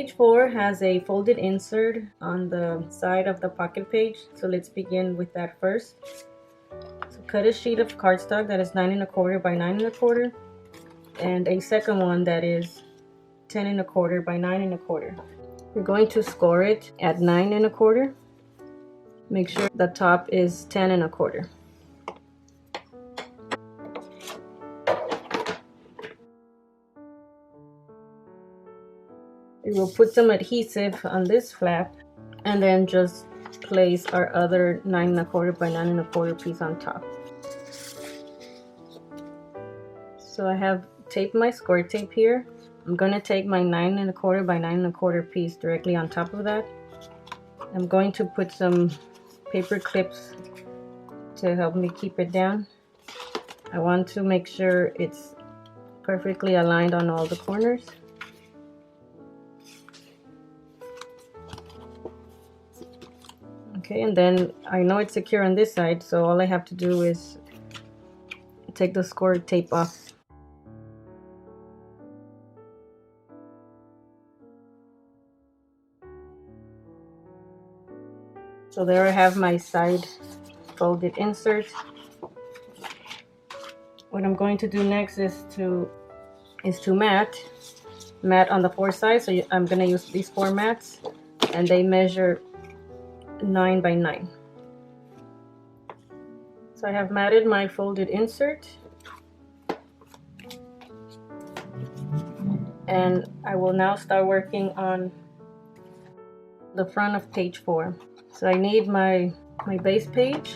page 4 has a folded insert on the side of the pocket page, so let's begin with that first. So cut a sheet of cardstock that is 9 1/4 by 9 1/4, and a second one that is 10 1/4 by 9 1/4. We're going to score it at 9 1/4. Make sure the top is 10 1/4. We will put some adhesive on this flap and then just place our other 9 1/4 by 9 1/4 piece on top. So I have taped my score tape here. I'm going to take my 9 1/4 by 9 1/4 piece directly on top of that. I'm going to put some paper clips to help me keep it down. I want to make sure it's perfectly aligned on all the corners. Okay, and then I know it's secure on this side, so all I have to do is take the score tape off. So there I have my side folded insert. What I'm going to do next is to mat on the 4 sides. So I'm going to use these 4 mats, and they measure 9 by 9. So I have matted my folded insert, and I will now start working on the front of page 4. So I need my base page,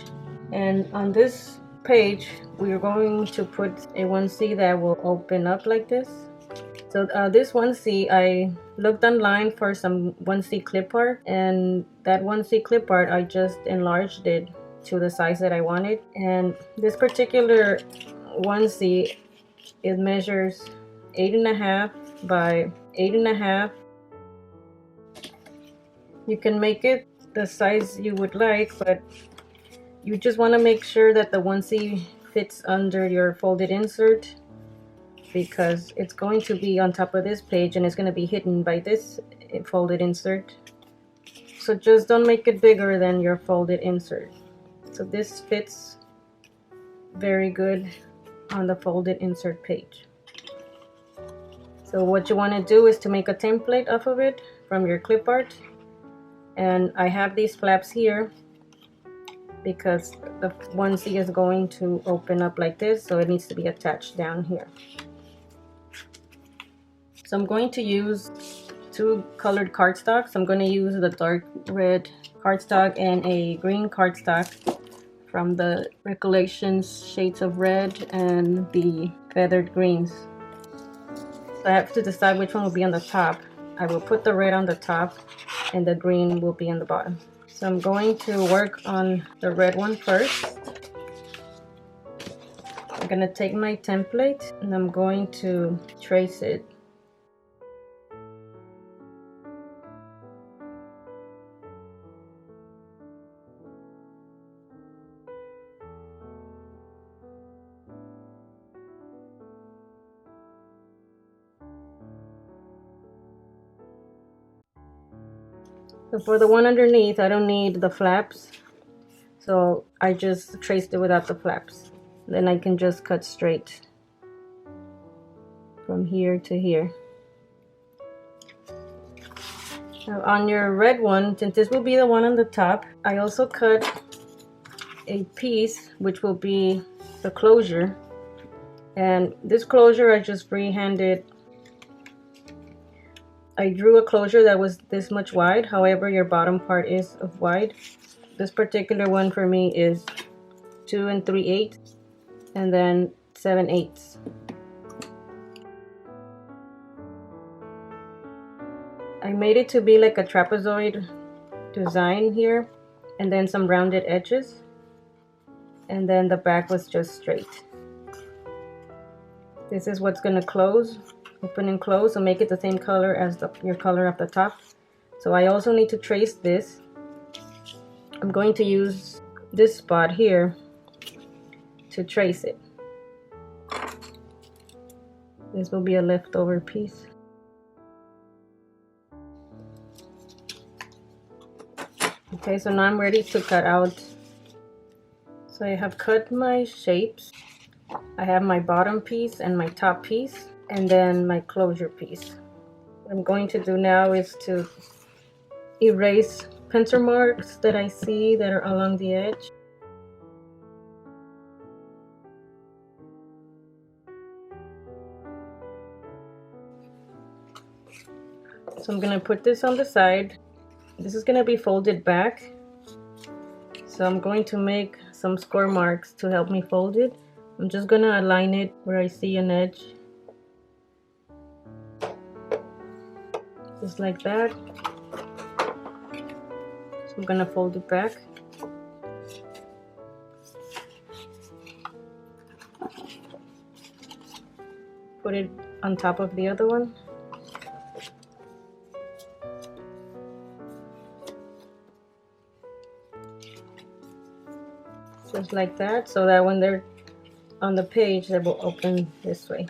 and on this page we are going to put a onesie that will open up like this. So this onesie, I looked online for some onesie clip art, and that onesie clip art I just enlarged it to the size that I wanted. And this particular onesie, it measures 8 1/2 by 8 1/2. You can make it the size you would like, but you just want to make sure that the onesie fits under your folded insert, because it's going to be on top of this page and it's going to be hidden by this folded insert. So just don't make it bigger than your folded insert. So this fits very good on the folded insert page. So what you want to do is to make a template off of it from your clip art. And I have these flaps here because the onesie is going to open up like this, so it needs to be attached down here. So I'm going to use 2 colored cardstocks. I'm going to use the dark red cardstock and a green cardstock from the Recollections Shades of Red and the Feathered Greens. So I have to decide which one will be on the top. I will put the red on the top and the green will be on the bottom. So I'm going to work on the red one first. I'm going to take my template and I'm going to trace it. So for the one underneath, I don't need the flaps, so I just traced it without the flaps. Then I can just cut straight from here to here. Now on your red one, since this will be the one on the top, I also cut a piece which will be the closure. And this closure I just freehanded. I drew a closure that was this much wide, however your bottom part is of wide. This particular one for me is 2 3/8 and then 7/8. I made it to be like a trapezoid design here, and then some rounded edges, and then the back was just straight. This is what's going to close, open and close, so make it the same color as your color at the top. So I also need to trace this. I'm going to use this spot here to trace it. This will be a leftover piece. Okay, so now I'm ready to cut out. So I have cut my shapes. I have my bottom piece and my top piece, and then my closure piece. What I'm going to do now is to erase pencil marks that I see that are along the edge. So I'm gonna put this on the side. This is gonna be folded back. So I'm going to make some score marks to help me fold it. I'm just gonna align it where I see an edge. Just like that. So I'm gonna fold it back. Put it on top of the other one. Just like that, so that when they're on the page, they will open this way.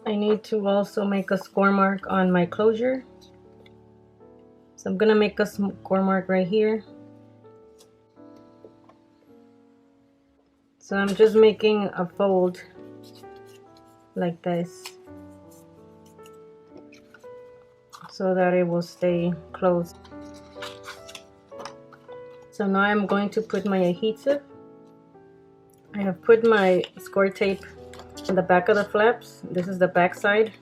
I need to also make a score mark on my closure. So I'm gonna make a score mark right here. So I'm just making a fold like this so that it will stay closed. So now I'm going to put my adhesive. I have put my score tape on the back of the flaps. This is the back side.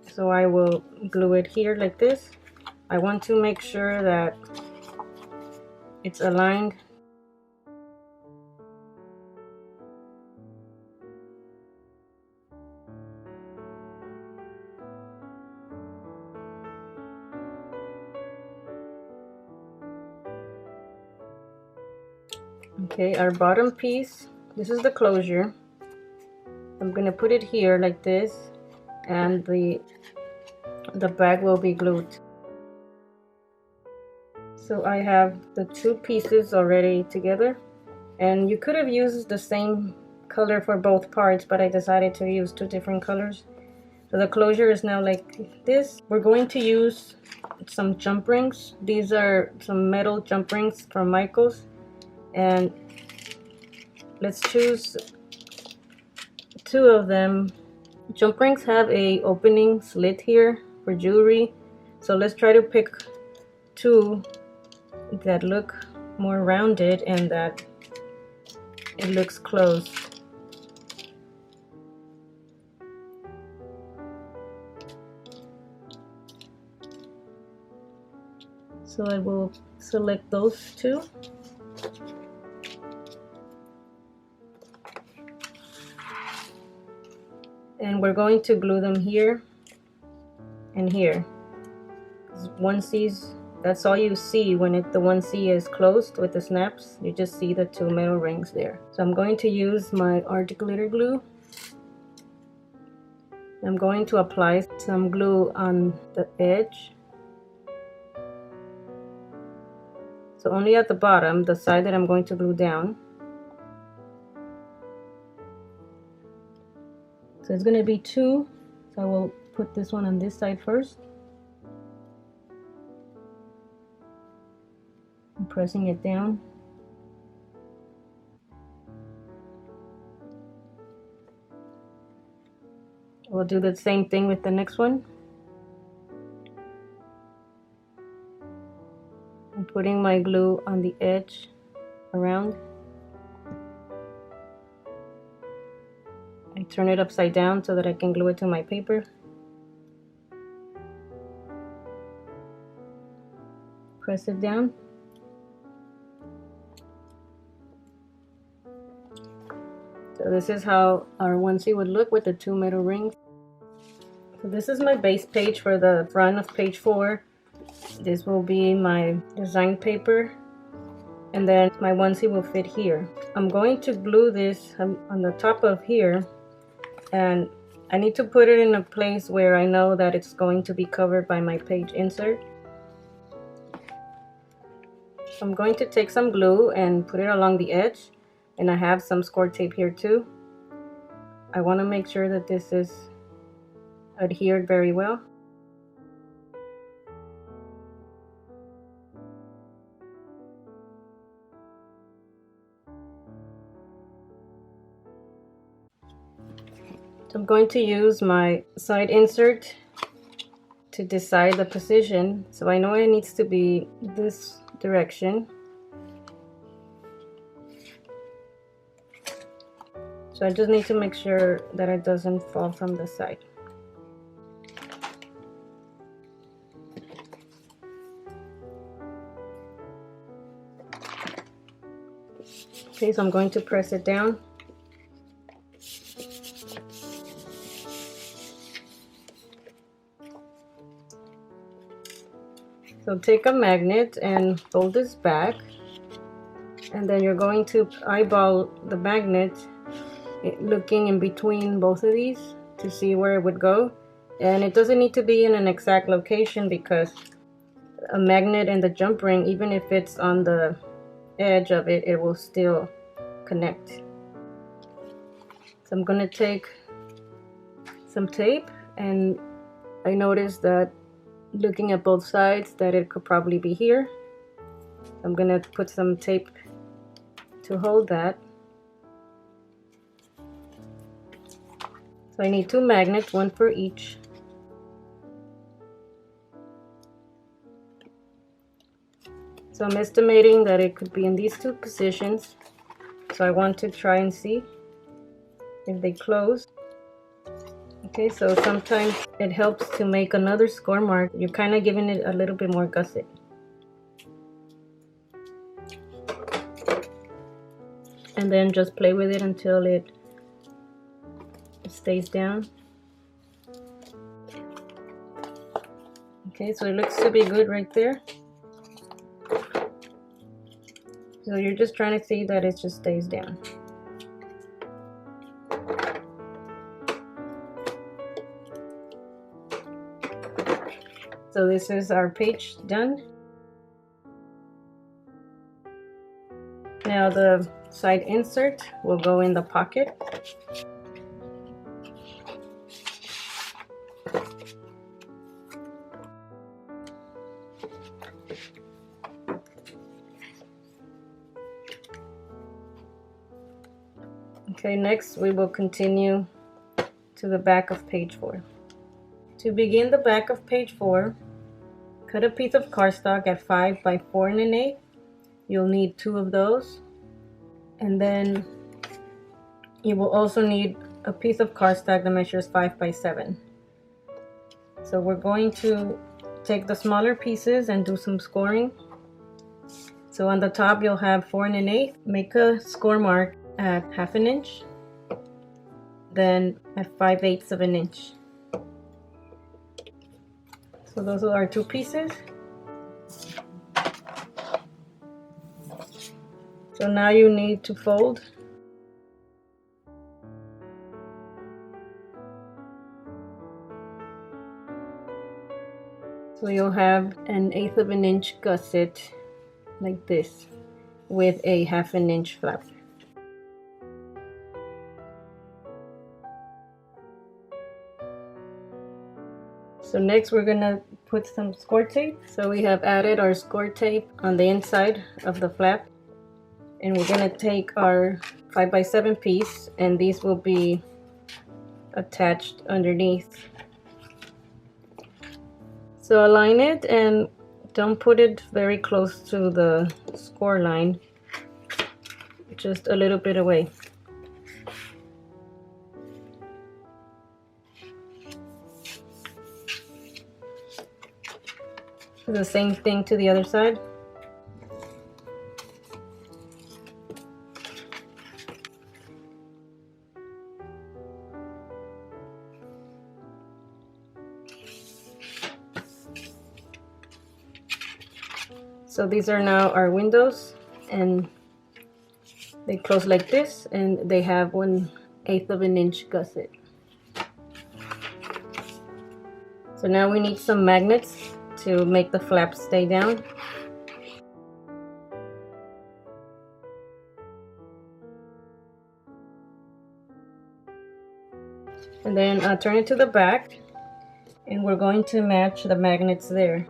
So I will glue it here like this. I want to make sure that it's aligned. Okay, our bottom piece, this is the closure. I'm gonna put it here like this, and the back will be glued. So I have the two pieces already together, and you could have used the same color for both parts, but I decided to use two different colors. So the closure is now like this. We're going to use some jump rings. These are some metal jump rings from Michaels, and let's choose two of them. Jump rings have a opening slit here for jewelry, so let's try to pick two that look more rounded and that it looks closed. So I will select those two. And we're going to glue them here and here. Onesies, that's all you see when the onesie is closed with the snaps. You just see the two metal rings there. So I'm going to use my art glitter glue. I'm going to apply some glue on the edge. So only at the bottom, the side that I'm going to glue down. So it's going to be two. So I will put this one on this side first. I'm pressing it down. We'll do the same thing with the next one. I'm putting my glue on the edge around. I turn it upside down so that I can glue it to my paper. Press it down. So this is how our onesie would look with the two metal rings. So this is my base page for the front of page 4. This will be my design paper, and then my onesie will fit here. I'm going to glue this on the top of here, and I need to put it in a place where I know that it's going to be covered by my page insert. So I'm going to take some glue and put it along the edge, and I have some score tape here too. I want to make sure that this is adhered very well. I'm going to use my side insert to decide the position. So I know it needs to be this direction. So I just need to make sure that it doesn't fall from the side. Okay, so I'm going to press it down. So take a magnet and fold this back, and then you're going to eyeball the magnet, looking in between both of these to see where it would go. And it doesn't need to be in an exact location, because a magnet and the jump ring, even if it's on the edge of it, it will still connect. So I'm going to take some tape, and I noticed that looking at both sides that it could probably be here. I'm going to put some tape to hold that. So I need 2 magnets, 1 for each. So I'm estimating that it could be in these 2 positions. So I want to try and see if they close. Okay, so sometimes it helps to make another score mark. You're kind of giving it a little bit more gusset. And then just play with it until it stays down. Okay, so it looks to be good right there. So you're just trying to see that it just stays down. So this is our page done. Now the side insert will go in the pocket. Okay, next we will continue to the back of page 4. To begin the back of page 4, cut a piece of cardstock at 5 by 4 1/8. You'll need 2 of those. And then you will also need a piece of cardstock that measures 5 by 7. So we're going to take the smaller pieces and do some scoring. So on the top you'll have 4 1/8. Make a score mark at 1/2 inch, then at 5/8 of an inch. So those are our 2 pieces. So now you need to fold. So you'll have an 1/8 of an inch gusset like this with a 1/2 inch flap. So next we're gonna put some score tape. So we have added our score tape on the inside of the flap, and we're gonna take our 5 by 7 piece, and these will be attached underneath. So align it and don't put it very close to the score line, just a little bit away. The same thing to the other side. So these are now our windows, and they close like this, and they have 1/8 of an inch gusset. So now we need some magnets to make the flap stay down. And then turn it to the back, and we're going to match the magnets there.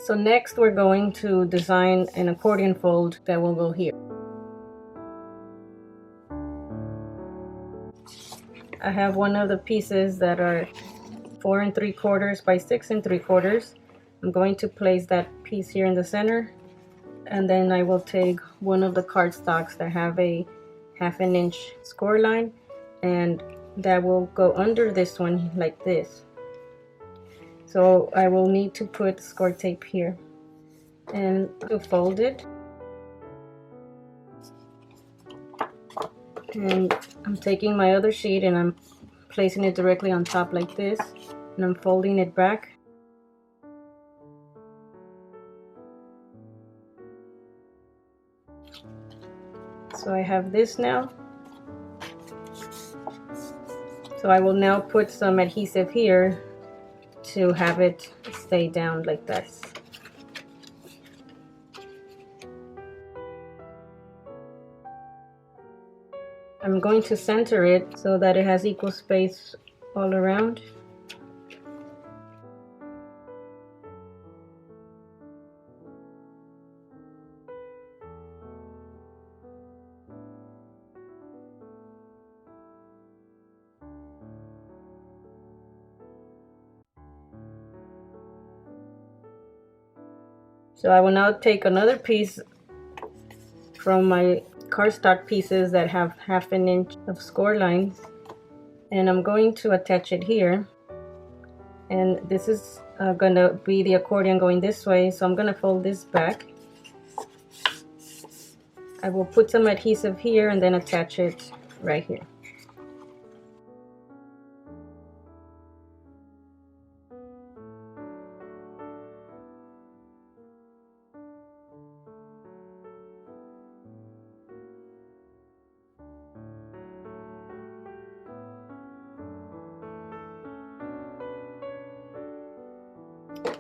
So next we're going to design an accordion fold that will go here. I have one of the pieces that are 4 3/4 by 6 3/4. I'm going to place that piece here in the center, and then I will take one of the cardstocks that have a 1/2 inch score line, and that will go under this one like this. So I will need to put score tape here and to fold it. And I'm taking my other sheet and I'm placing it directly on top like this, and I'm folding it back. So I have this now. So I will now put some adhesive here to have it stay down like this. I'm going to center it so that it has equal space all around. So I will now take another piece from my cardstock pieces that have 1/2 inch of score lines, and I'm going to attach it here. And this is gonna be the accordion going this way, so I'm gonna fold this back. I will put some adhesive here and then attach it right here.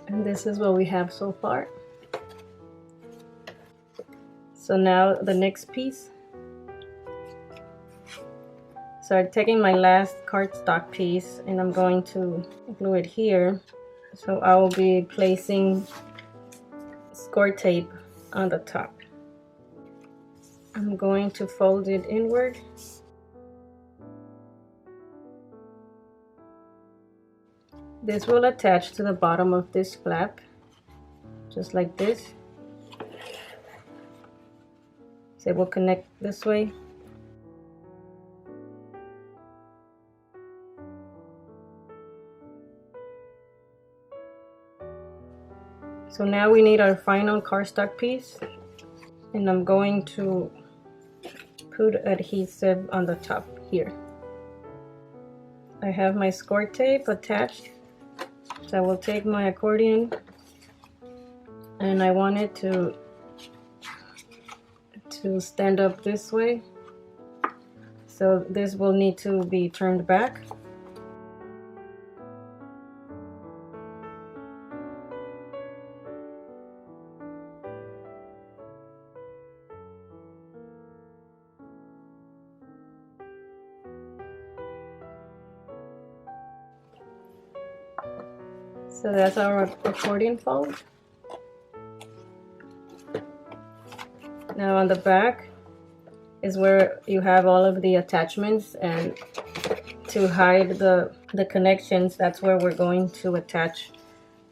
And this is what we have so far. So now the next piece. So I'm taking my last cardstock piece and I'm going to glue it here. So I will be placing score tape on the top. I'm going to fold it inward. This will attach to the bottom of this flap, just like this. So it will connect this way. So now we need our final cardstock piece, and I'm going to put adhesive on the top here. I have my score tape attached, so I will take my accordion and I want it to stand up this way, so this will need to be turned back. So that's our accordion fold. Now on the back is where you have all of the attachments, and to hide the connections, that's where we're going to attach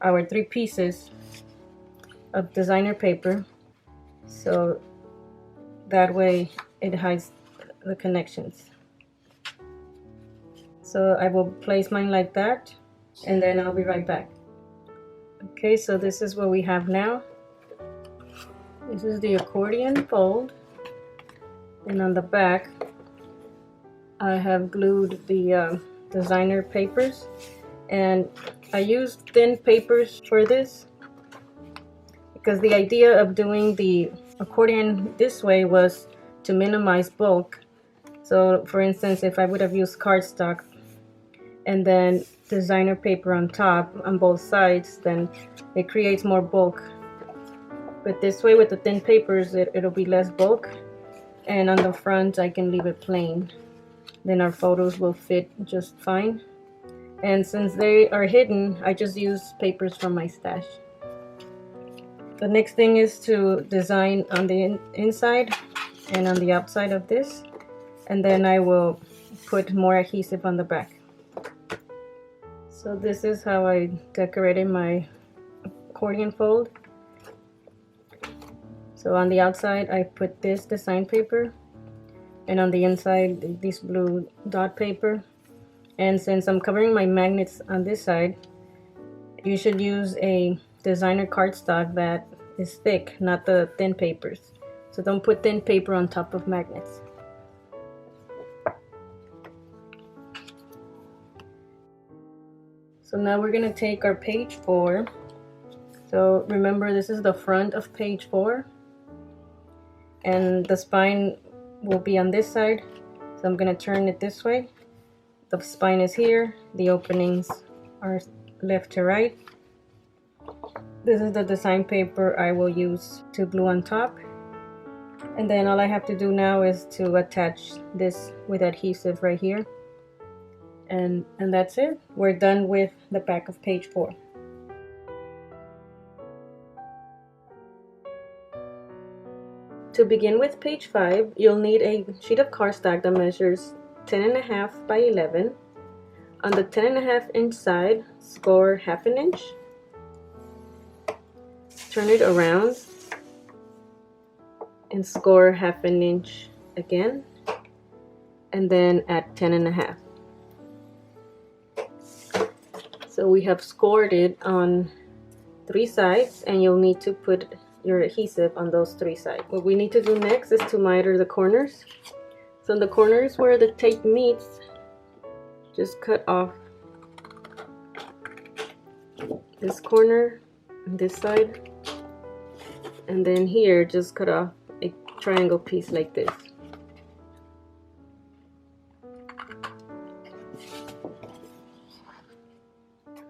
our 3 pieces of designer paper, so that way it hides the connections. So I will place mine like that, and then I'll be right back. Okay, so this is what we have now. This is the accordion fold, and on the back I have glued the designer papers, and I used thin papers for this because the idea of doing the accordion this way was to minimize bulk. So for instance, if I would have used cardstock and then designer paper on top on both sides, then it creates more bulk. But this way with the thin papers, it'll be less bulk, and on the front I can leave it plain. Then our photos will fit just fine. And since they are hidden, I just use papers from my stash. The next thing is to design on the inside and on the outside of this, and then I will put more adhesive on the back. So this is how I decorated my accordion fold. So on the outside I put this design paper, and on the inside this blue dot paper. And since I'm covering my magnets on this side, you should use a designer cardstock that is thick, not the thin papers. So don't put thin paper on top of magnets. So now we're going to take our page 4. So remember, this is the front of page 4, and the spine will be on this side. So I'm going to turn it this way. The spine is here, the openings are left to right. This is the design paper I will use to glue on top. And then all I have to do now is to attach this with adhesive right here. And that's it. We're done with the back of page 4. To begin with page 5, you'll need a sheet of cardstock that measures 10.5 by 11. On the 10.5 inch side, score 1/2 inch. Turn it around and score 1/2 inch again, and then at 10.5. So we have scored it on 3 sides, and you'll need to put your adhesive on those 3 sides. What we need to do next is to miter the corners. So the corners where the tape meets, just cut off this corner on this side, and then here just cut off a triangle piece like this.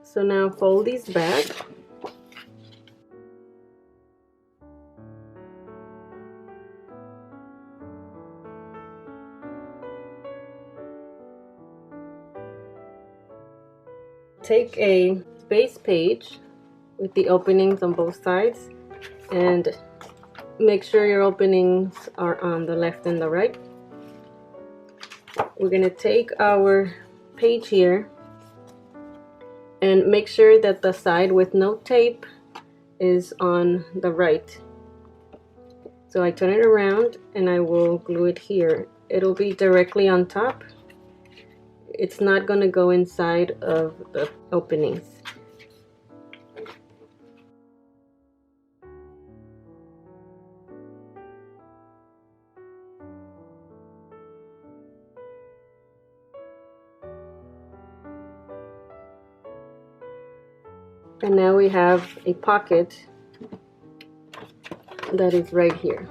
So now fold these back. Take a base page with the openings on both sides, and make sure your openings are on the left and the right. We're going to take our page here and make sure that the side with no tape is on the right. So I turn it around and I will glue it here. It'll be directly on top. It's not going to go inside of the openings. And now we have a pocket that is right here.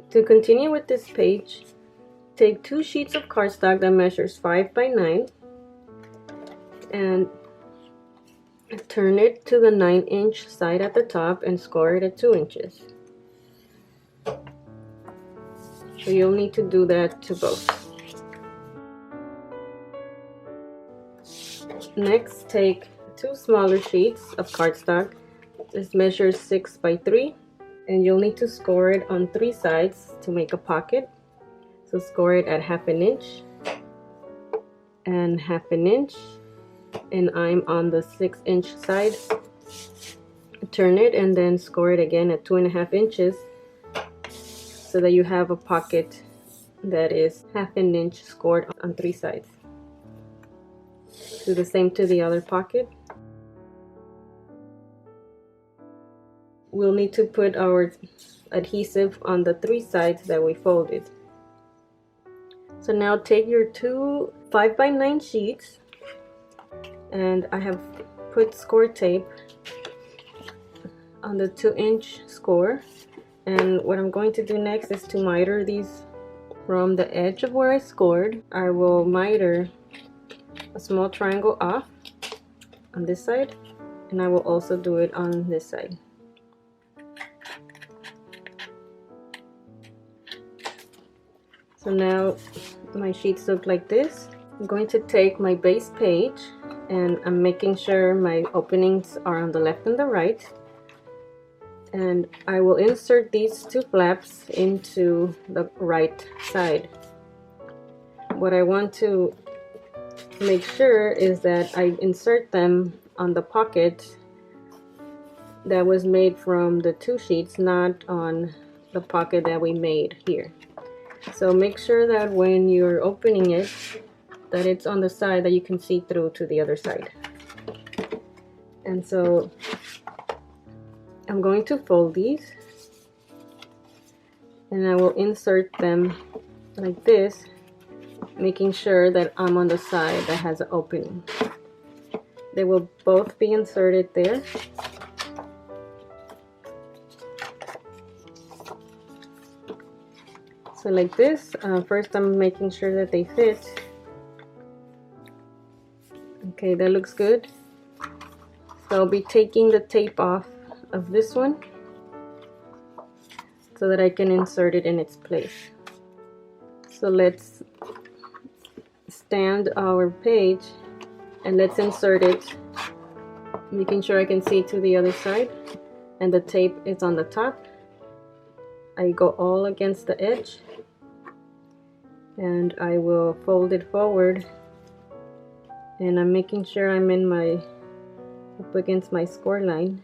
To continue with this page, take 2 sheets of cardstock that measures 5 by 9 and turn it to the 9 inch side at the top and score it at 2 inches. So you'll need to do that to both. Next, take 2 smaller sheets of cardstock. This measures 6 by 3, and you'll need to score it on 3 sides to make a pocket. So score it at 1/2 inch and 1/2 inch, and I'm on the 6 inch side. Turn it and then score it again at 2.5 inches so that you have a pocket that is 1/2 inch scored on 3 sides. Do the same to the other pocket. We'll need to put our adhesive on the 3 sides that we folded. So now take your 2 5 by 9 sheets, and I have put score tape on the 2 inch score, and what I'm going to do next is to miter these from the edge of where I scored. I will miter a small triangle off on this side, and I will also do it on this side. So now my sheets look like this. I'm going to take my base page, and I'm making sure my openings are on the left and the right. And I will insert these two flaps into the right side. What I want to make sure is that I insert them on the pocket that was made from the two sheets, not on the pocket that we made here. So make sure that when you're opening it, that it's on the side that you can see through to the other side. And so I'm going to fold these, and I will insert them like this, making sure that I'm on the side that has an opening. They will both be inserted there. So like this, first I'm making sure that they fit. Okay, that looks good. So I'll be taking the tape off of this one so that I can insert it in its place. So let's stand our page and let's insert it, making sure I can see to the other side, and the tape is on the top. I go all against the edge and I will fold it forward, and I'm making sure I'm in my up against my score line,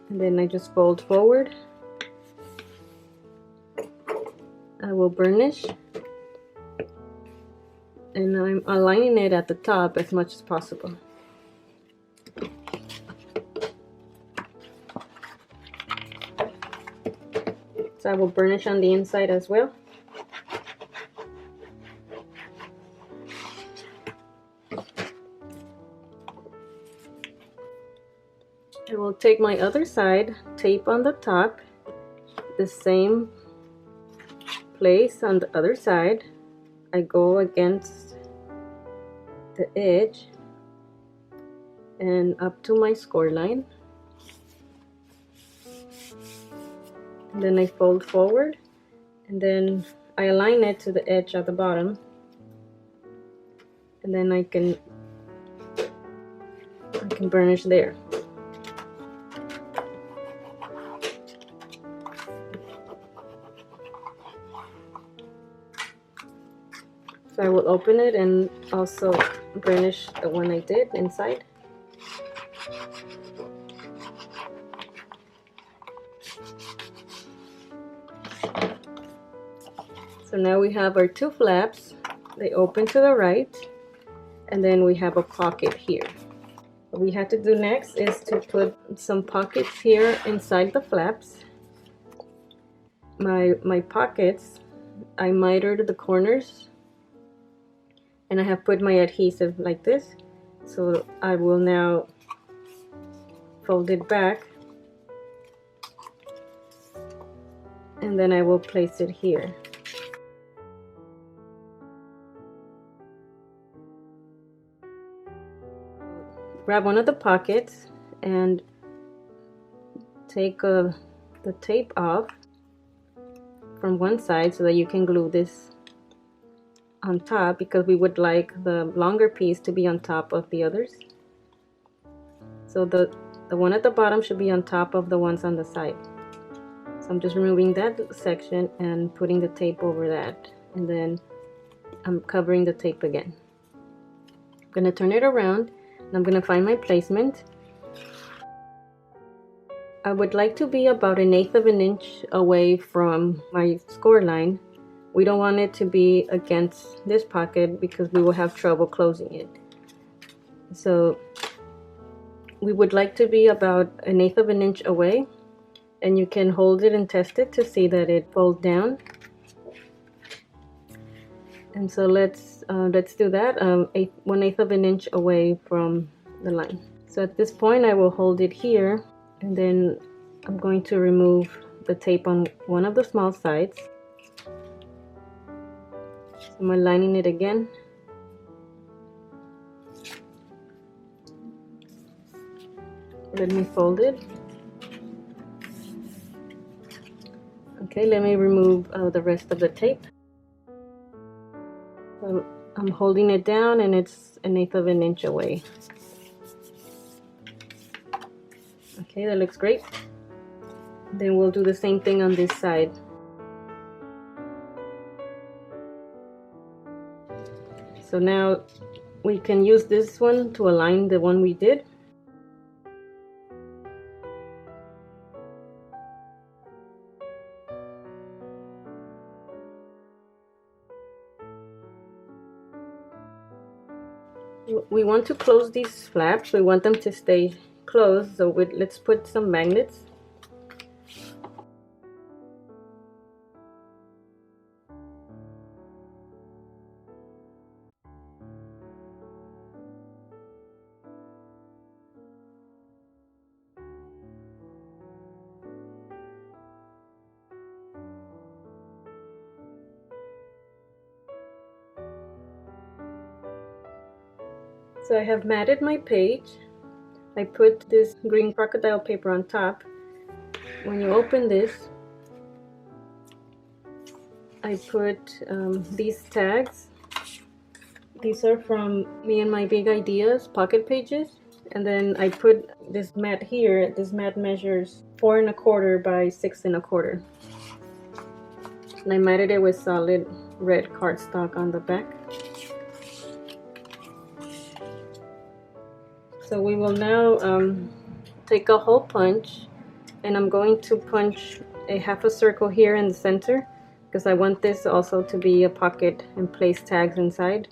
and then I just fold forward. I will burnish, and I'm aligning it at the top as much as possible. So I will burnish on the inside as well. I will take my other side, tape on the top, the same place on the other side. I go against the edge and up to my score line. And then I fold forward, and then I align it to the edge at the bottom, and then I can burnish there. So I will open it and also burnish the one I did inside. So now we have our two flaps. They open to the right, and then we have a pocket here. What we have to do next is to put some pockets here inside the flaps. My pockets, I mitered the corners, and I have put my adhesive like this. So I will now fold it back, and then I will place it here. Grab one of the pockets and take the tape off from one side so that you can glue this on top, because we would like the longer piece to be on top of the others. So the one at the bottom should be on top of the ones on the side. So I'm just removing that section and putting the tape over that, and then I'm covering the tape again. I'm going to turn it around, and I'm going to find my placement. I would like to be about 1/8 of an inch away from my score line. We don't want it to be against this pocket because we will have trouble closing it. So we would like to be about 1/8 of an inch away, and you can hold it and test it to see that it folds down. And so let's do that, 1/8 of an inch away from the line. So at this point I will hold it here, and then I'm going to remove the tape on one of the small sides. I'm aligning it again. Let me fold it. Okay, let me remove the rest of the tape. So I'm holding it down, and it's 1/8 of an inch away. Okay, that looks great. Then we'll do the same thing on this side. So now we can use this one to align the one we did. We want to close these flaps. We want them to stay closed, so let's put some magnets. So I have matted my page. I put this green crocodile paper on top. When you open this, I put these tags. These are from Me and My Big Ideas pocket pages. And then I put this mat here. This mat measures 4 1/4 by 6 1/4. And I matted it with solid red cardstock on the back. So we will now take a hole punch, and I'm going to punch a half a circle here in the center because I want this also to be a pocket and place tags inside.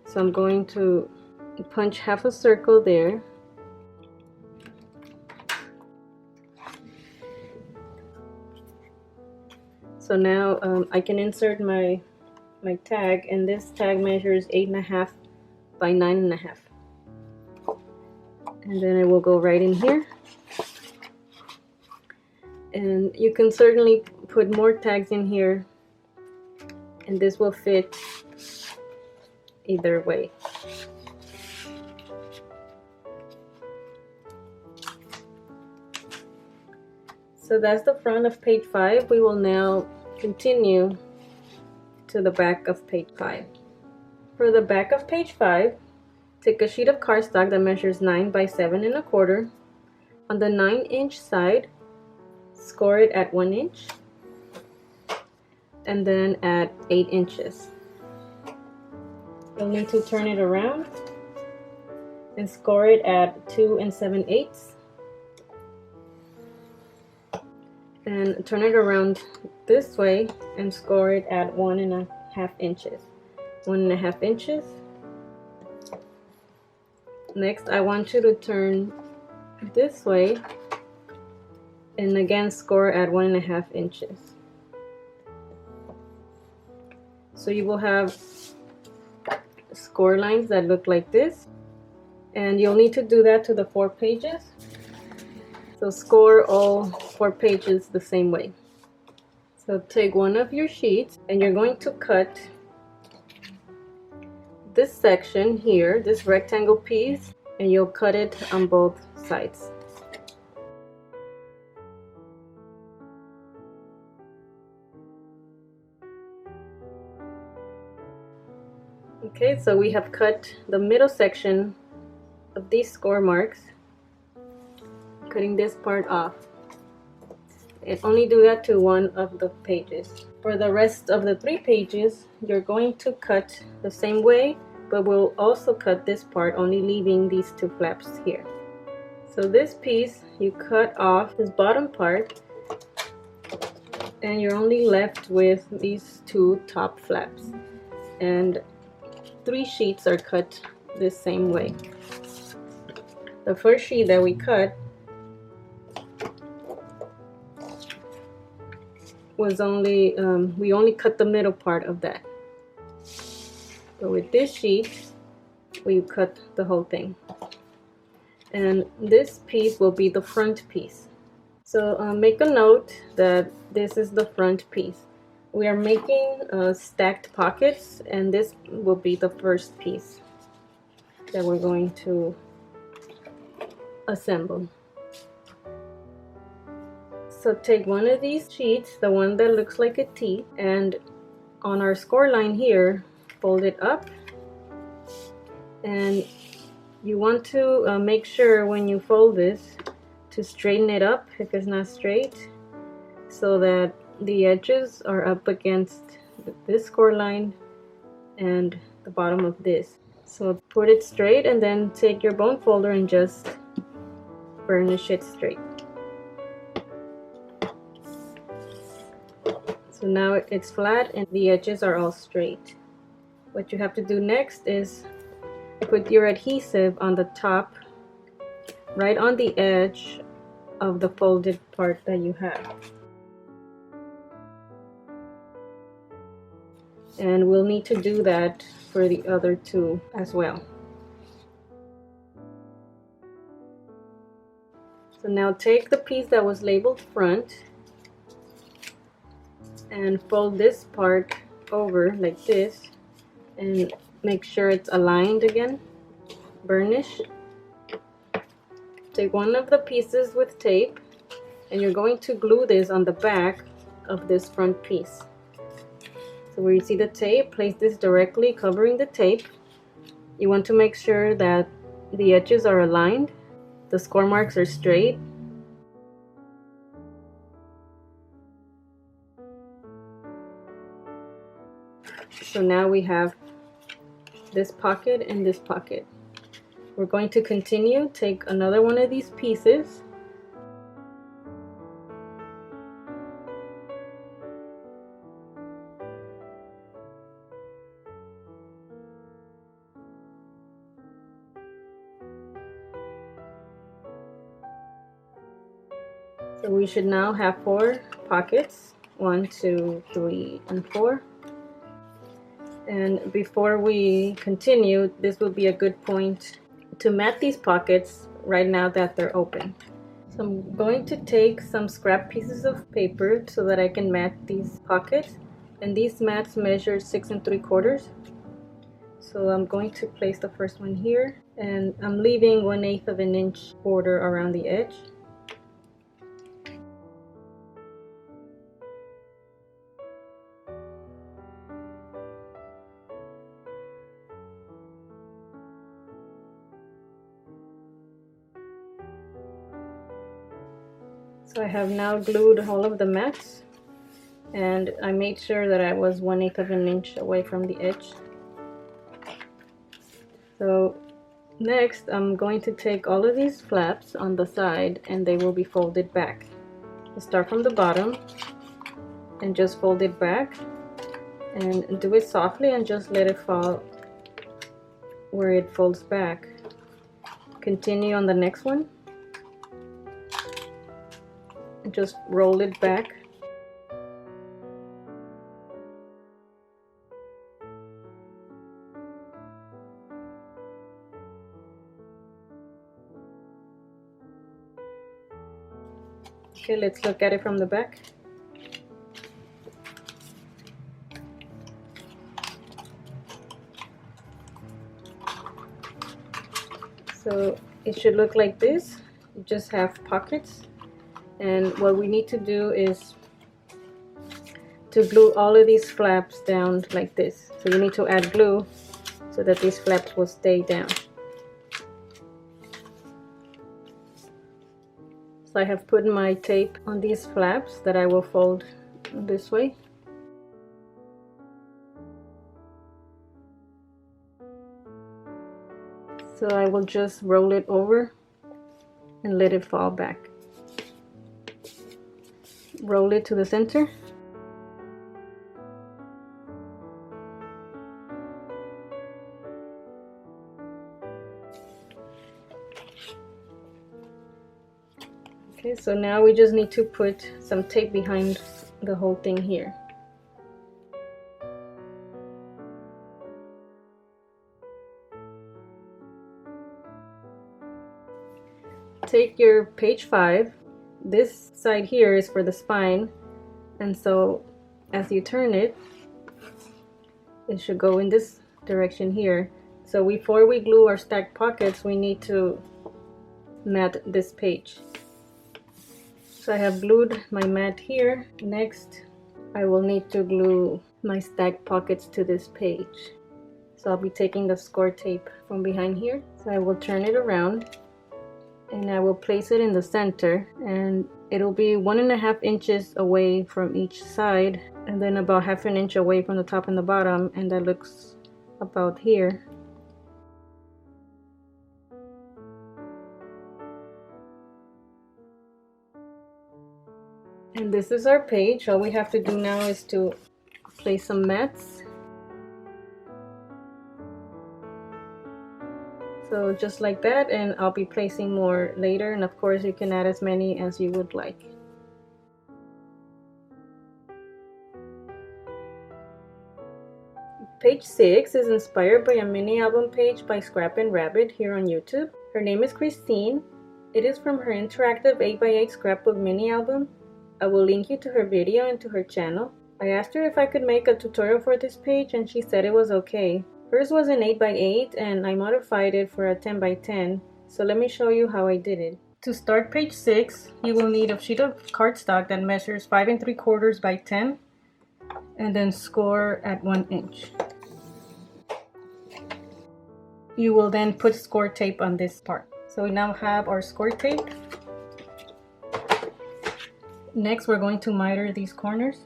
So I'm going to punch half a circle there. So now I can insert my tag, and this tag measures 8 1/2 by 9 1/2. And then it will go right in here. And you can certainly put more tags in here, and this will fit either way. So that's the front of page 5. We will now continue to the back of page 5. For the back of page 5, take a sheet of cardstock that measures 9 by 7 1/4. On the 9-inch side, score it at 1 inch, and then at 8 inches. You'll need to turn it around and score it at 2 7/8. And turn it around this way and score it at 1 1/2 inches. 1 1/2 inches. Next, I want you to turn this way and again score at 1 1/2 inches. So you will have score lines that look like this, and you'll need to do that to the 4 pages. So score all 4 pages the same way. So take one of your sheets and you're going to cut this section here, this rectangle piece, and you'll cut it on both sides. Okay, so we have cut the middle section of these score marks, cutting this part off. And only do that to one of the pages. For the rest of the 3 pages, you're going to cut the same way, but we'll also cut this part, only leaving these 2 flaps here. So this piece, you cut off this bottom part, and you're only left with these 2 top flaps. And 3 sheets are cut the same way. The first sheet that we cut was only, we only cut the middle part of that. But with this sheet, we cut the whole thing. And this piece will be the front piece. So make a note that this is the front piece. We are making stacked pockets, and this will be the first piece that we're going to assemble. So take one of these sheets, the one that looks like a T, and on our score line here, fold it up. And you want to make sure when you fold this to straighten it up if it's not straight, so that the edges are up against this score line and the bottom of this. So put it straight and then take your bone folder and just burnish it straight. So now it's flat and the edges are all straight. What you have to do next is put your adhesive on the top, right on the edge of the folded part that you have. And we'll need to do that for the other two as well. So now take the piece that was labeled front and fold this part over like this and make sure it's aligned again. Burnish. Take one of the pieces with tape and you're going to glue this on the back of this front piece. So where you see the tape, place this directly covering the tape. You want to make sure that the edges are aligned, the score marks are straight. So now we have this pocket and this pocket. We're going to continue, take another one of these pieces, so we should now have 4 pockets, 1, 2, 3, and 4. And before we continue, this will be a good point to mat these pockets right now that they're open. So I'm going to take some scrap pieces of paper so that I can mat these pockets, and these mats measure 6 3/4. So I'm going to place the first one here, and I'm leaving 1/8 of an inch border around the edge. So I have now glued all of the mats, and I made sure that I was 1/8 of an inch away from the edge. So next I'm going to take all of these flaps on the side and they will be folded back. Start from the bottom and just fold it back, and do it softly and just let it fall where it folds back. Continue on the next one. Just roll it back. Okay, let's look at it from the back. So it should look like this. You just have pockets. And what we need to do is to glue all of these flaps down like this. So you need to add glue so that these flaps will stay down. So I have put my tape on these flaps that I will fold this way. So I will just roll it over and let it fall back. Roll it to the center. Okay, so now we just need to put some tape behind the whole thing here. Take your page 5. This side here is for the spine, and so as you turn it, it should go in this direction here. So before we glue our stacked pockets, we need to mat this page. So I have glued my mat here. Next, I will need to glue my stacked pockets to this page. So I'll be taking the score tape from behind here. So I will turn it around and I will place it in the center, and it'll be 1.5 inches away from each side, and then about 1/2 inch away from the top and the bottom, and that looks about here. And this is our page. All we have to do now is to place some mats. So just like that, and I'll be placing more later, and of course you can add as many as you would like. Page 6 is inspired by a mini album page by Scrappinrabbit here on YouTube. Her name is Christine. It is from her interactive 8x8 scrapbook mini album. I will link you to her video and to her channel. I asked her if I could make a tutorial for this page, and she said it was okay. Hers was an 8x8 and I modified it for a 10x10, so let me show you how I did it. To start page 6, you will need a sheet of cardstock that measures 5 3/4 by 10, and then score at 1 inch. You will then put score tape on this part. So we now have our score tape. Next, we're going to miter these corners.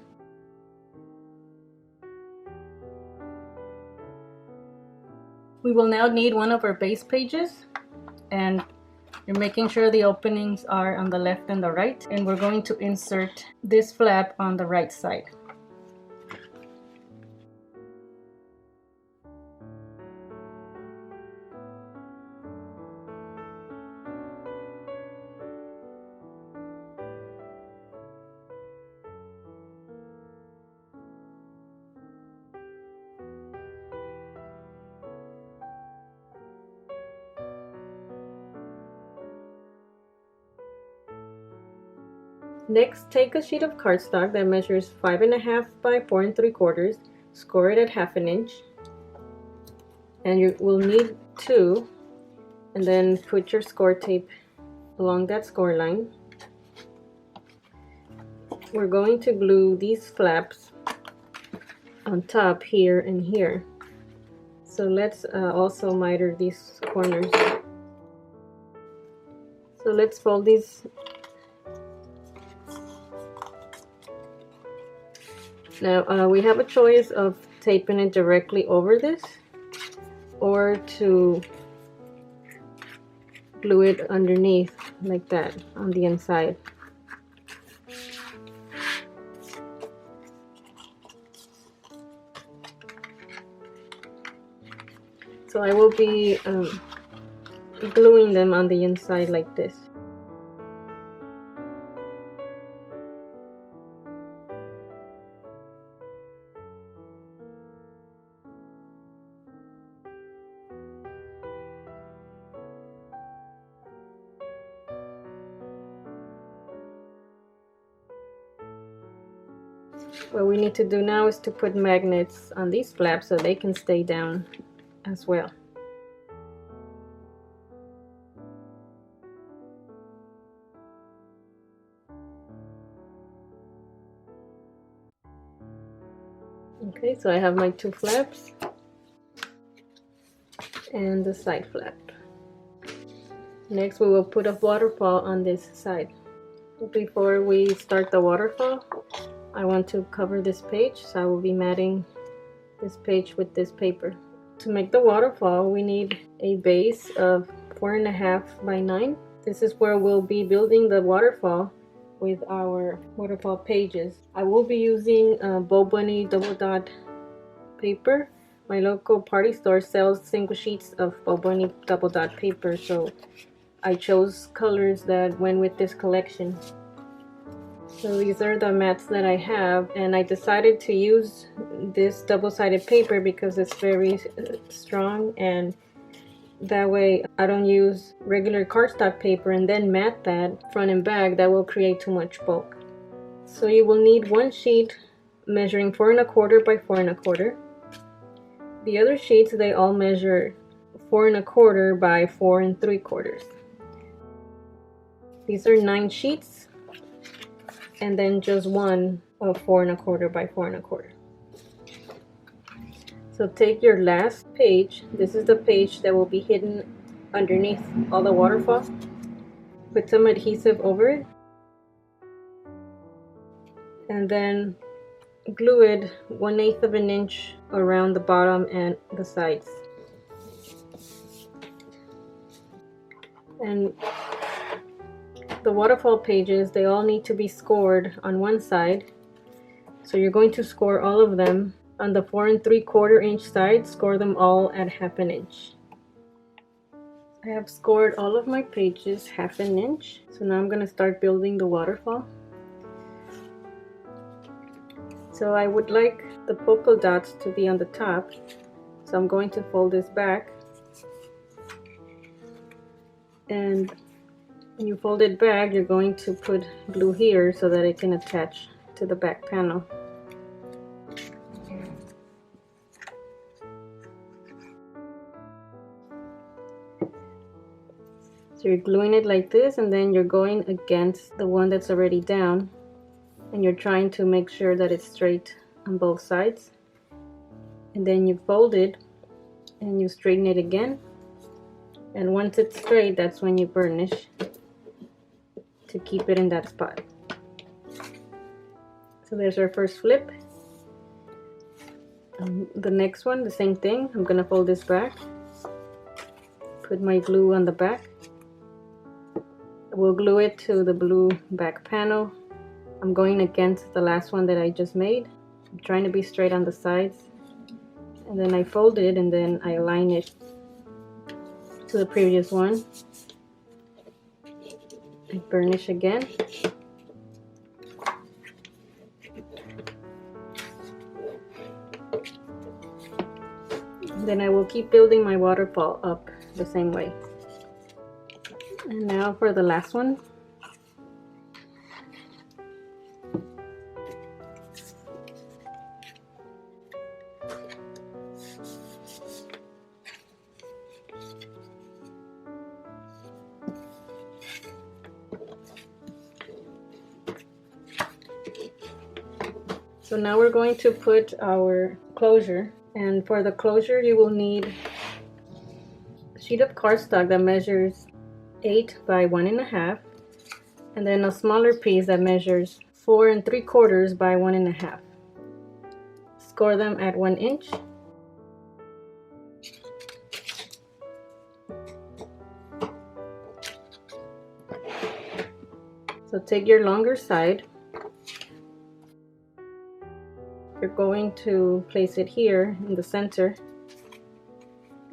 We will now need one of our base pages, and you're making sure the openings are on the left and the right, and we're going to insert this flap on the right side. Next, take a sheet of cardstock that measures 5.5 by 4 3/4, score it at 1/2 inch, and you will need 2, and then put your score tape along that score line. We're going to glue these flaps on top here and here. So let's also miter these corners. So let's fold these. Now we have a choice of taping it directly over this, or to glue it underneath like that on the inside. So I will be gluing them on the inside like this. What we need to do now is to put magnets on these flaps so they can stay down as well. Okay, so I have my 2 flaps and the side flap. Next, we will put a waterfall on this side. Before we start the waterfall, I want to cover this page, so I will be matting this page with this paper. To make the waterfall, we need a base of 4.5 by 9. This is where we'll be building the waterfall with our waterfall pages. I will be using Bow Bunny double dot paper. My local party store sells single sheets of Bow Bunny double dot paper, so I chose colors that went with this collection. So these are the mats that I have, and I decided to use this double-sided paper because it's very strong, and that way I don't use regular cardstock paper and then mat that front and back. That will create too much bulk. So you will need one sheet measuring 4 1/4 by 4 1/4. The other sheets, they all measure 4 1/4 by 4 3/4. These are 9 sheets, and then just one of 4 1/4 by 4 1/4. So take your last page. This is the page that will be hidden underneath all the waterfalls. Put some adhesive over it and then glue it 1/8 of an inch around the bottom and the sides. And the waterfall pages, they all need to be scored on one side. So you're going to score all of them on the 4 3/4 inch side. Score them all at 1/2 inch. I have scored all of my pages 1/2 inch. So now I'm going to start building the waterfall. So I would like the polka dots to be on the top. So I'm going to fold this back. And when you fold it back, you're going to put glue here so that it can attach to the back panel. So you're gluing it like this, and then you're going against the one that's already down, and you're trying to make sure that it's straight on both sides. And then you fold it and you straighten it again, and once it's straight, that's when you burnish to keep it in that spot. So there's our first flip. The next one, the same thing. I'm gonna fold this back, put my glue on the back. We'll glue it to the blue back panel. I'm going against the last one that I just made. I'm trying to be straight on the sides. And then I fold it and then I align it to the previous one. I burnish again. And then I will keep building my waterfall up the same way. And now for the last one. So now we're going to put our closure, and for the closure you will need a sheet of cardstock that measures 8 by 1.5, and then a smaller piece that measures 4 3/4 by 1.5. Score them at 1 inch. So take your longer side. You're going to place it here in the center.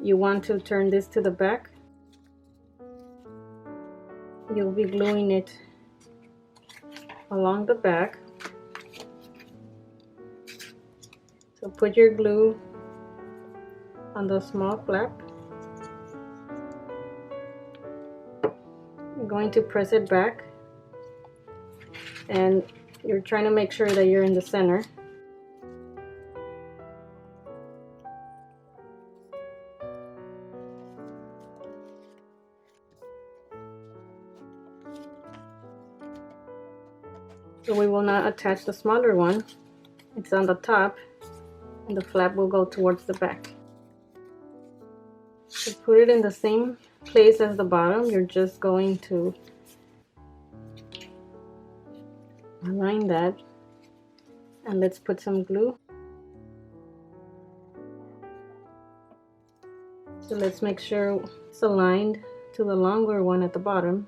You want to turn this to the back. You'll be gluing it along the back. So put your glue on the small flap. You're going to press it back, and you're trying to make sure that you're in the center. So we will not attach the smaller one. It's on the top, and the flap will go towards the back. So put it in the same place as the bottom. You're just going to align that, and let's put some glue. So let's make sure it's aligned to the longer one at the bottom.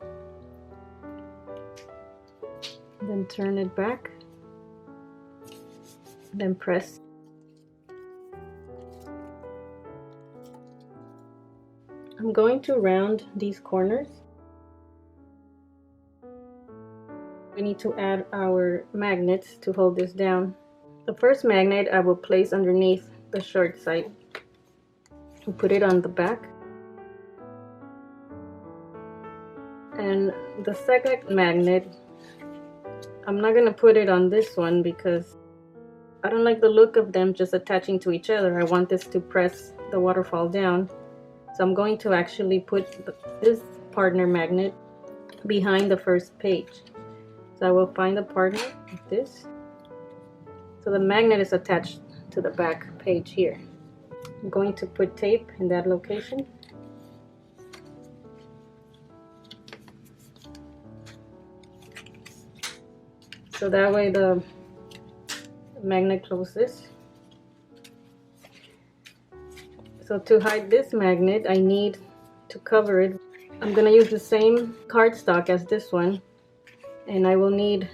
Then turn it back, then press. I'm going to round these corners. We need to add our magnets to hold this down. The first magnet I will place underneath the short side and put it on the back. And the second magnet, I'm not going to put it on this one because I don't like the look of them just attaching to each other. I want this to press the waterfall down. So I'm going to actually put this partner magnet behind the first page. So I will find a partner like this. So the magnet is attached to the back page here. I'm going to put tape in that location. so that way the magnet closes. So to hide this magnet, I need to cover it. I'm gonna use the same cardstock as this one, and I will need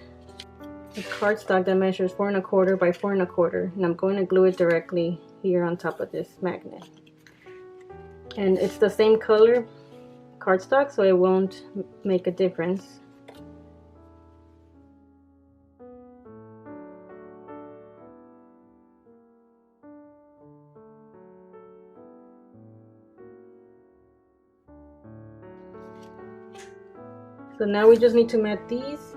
a cardstock that measures 4 1/4 by 4 1/4, and I'm going to glue it directly here on top of this magnet. And it's the same color cardstock, so it won't make a difference. So now we just need to mat these.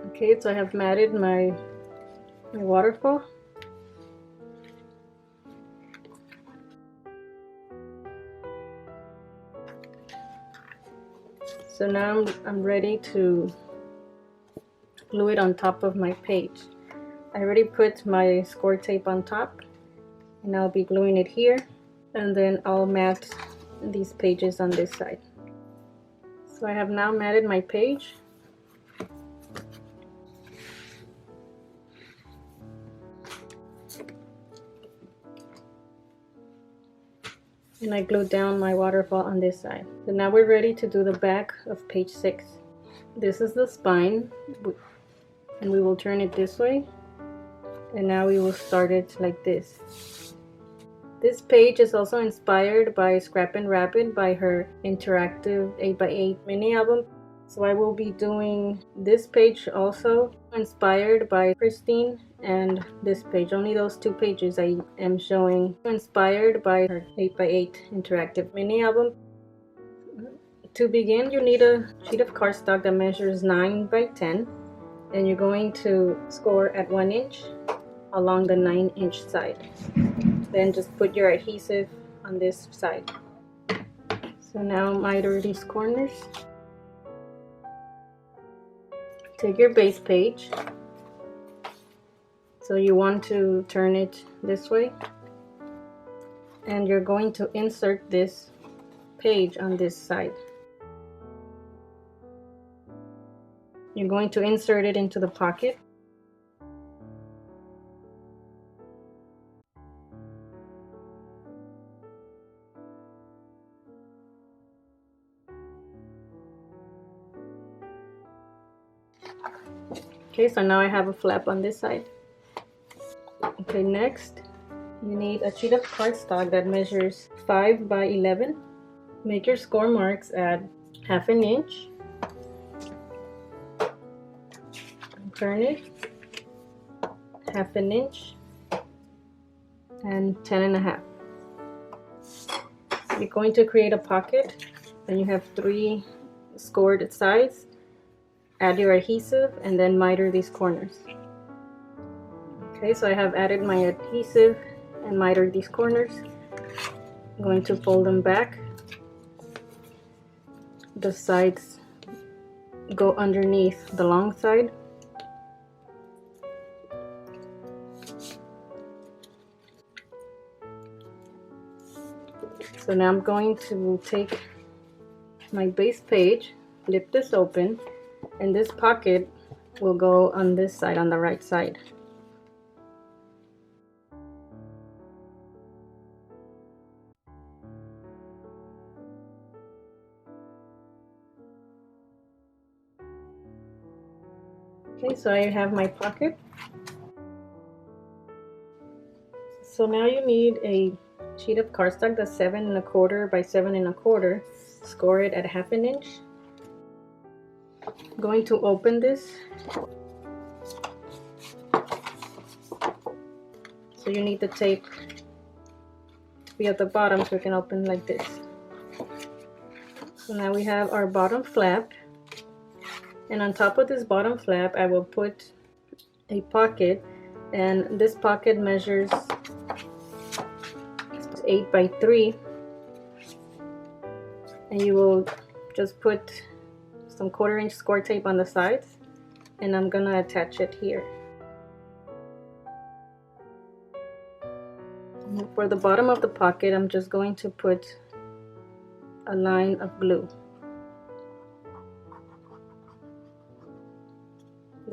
Okay, so I have matted my waterfall. So now I'm ready to glue it on top of my page. I already put my score tape on top, and I'll be gluing it here, and then I'll mat these pages on this side. So I have now matted my page. And I glued down my waterfall on this side. So now we're ready to do the back of page 6. This is the spine, and we will turn it this way, and now we will start it like this. This page is also inspired by Scrappinrabbit by her Interactive 8x8 Mini Album. So I will be doing this page also, inspired by Christine, and this page. Only those 2 pages I am showing, inspired by her 8x8 Interactive Mini Album. To begin, you need a sheet of cardstock that measures 9 by 10, and you're going to score at 1 inch along the 9-inch side. Then just put your adhesive on this side. So now miter these corners. Take your base page. So you want to turn it this way, and you're going to insert this page on this side. You're going to insert it into the pocket. Okay, so now I have a flap on this side. Okay, next you need a sheet of cardstock that measures 5 by 11. Make your score marks at 1/2 inch. Turn it 1/2 inch and 10.5. You're going to create a pocket, and you have 3 scored sides. Add your adhesive and then miter these corners. Okay, so I have added my adhesive and mitered these corners. I'm going to fold them back. The sides go underneath the long side. So now I'm going to take my base page, flip this open, and this pocket will go on this side, on the right side. Okay, so I have my pocket. So now you need a sheet of cardstock that's 7 1/4 by 7 1/4. Score it at 1/2 inch. I'm going to open this. So you need the tape to be at the bottom so it can open like this. So now we have our bottom flap, and on top of this bottom flap I will put a pocket, and this pocket measures 8 by 3, and you will just put some 1/4 inch score tape on the sides, and I'm gonna attach it here. For the bottom of the pocket, I'm just going to put a line of glue.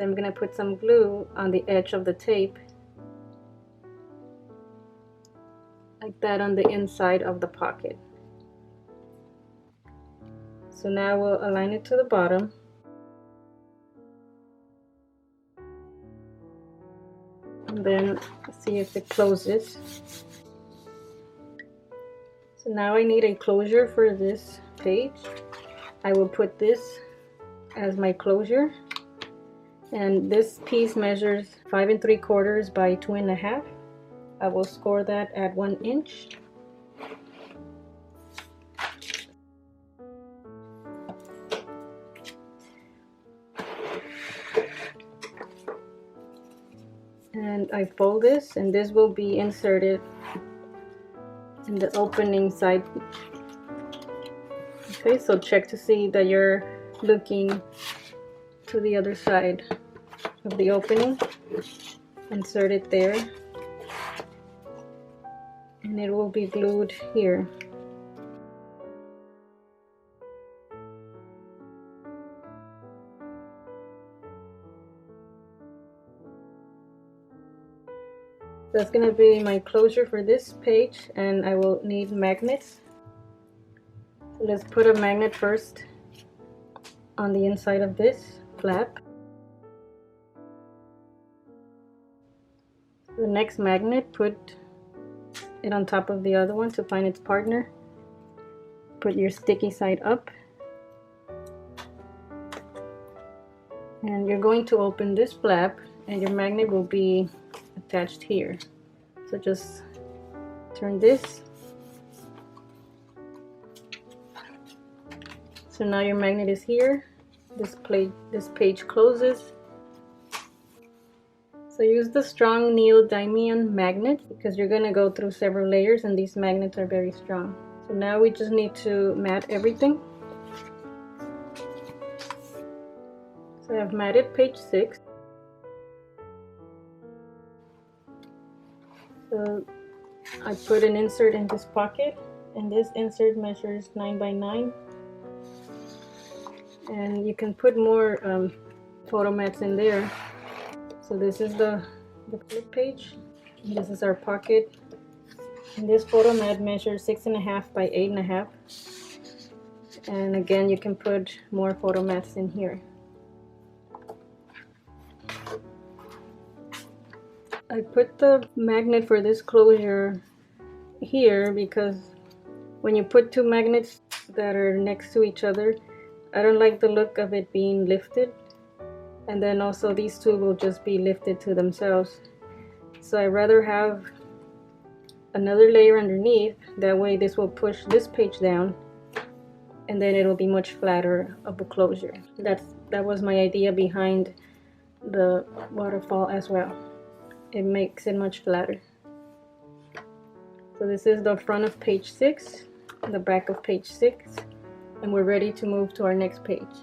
Then I'm gonna put some glue on the edge of the tape, like that, on the inside of the pocket. So now we'll align it to the bottom. And then see if it closes. So now I need a closure for this page. I will put this as my closure. And this piece measures 5 3/4 by 2 1/2. I will score that at 1 inch. And I fold this, and this will be inserted in the opening side. Okay, so check to see that you're looking to the other side of the opening. Insert it there, and it will be glued here. That's gonna be my closure for this page, and I will need magnets. So let's put a magnet first on the inside of this flap. The next magnet, put it on top of the other one to find its partner. Put your sticky side up, and you're going to open this flap, and your magnet will be attached here. So just turn this. So now your magnet is here. This page closes. So use the strong neodymium magnet because you're going to go through several layers, and these magnets are very strong. So now we just need to mat everything. So I've matted page 6. So I put an insert in this pocket, and this insert measures 9 by 9. And you can put more photo mats in there. So this is the flip page. And this is our pocket. And this photo mat measures 6 1/2 by 8 1/2. And again, you can put more photo mats in here. I put the magnet for this closure here because when you put two magnets that are next to each other, I don't like the look of it being lifted, and then also these two will just be lifted to themselves. So I'd rather have another layer underneath. That way this will push this page down, and then it'll be much flatter of a closure. That was my idea behind the waterfall as well. It makes it much flatter. So this is the front of page 6, the back of page 6, and we're ready to move to our next page.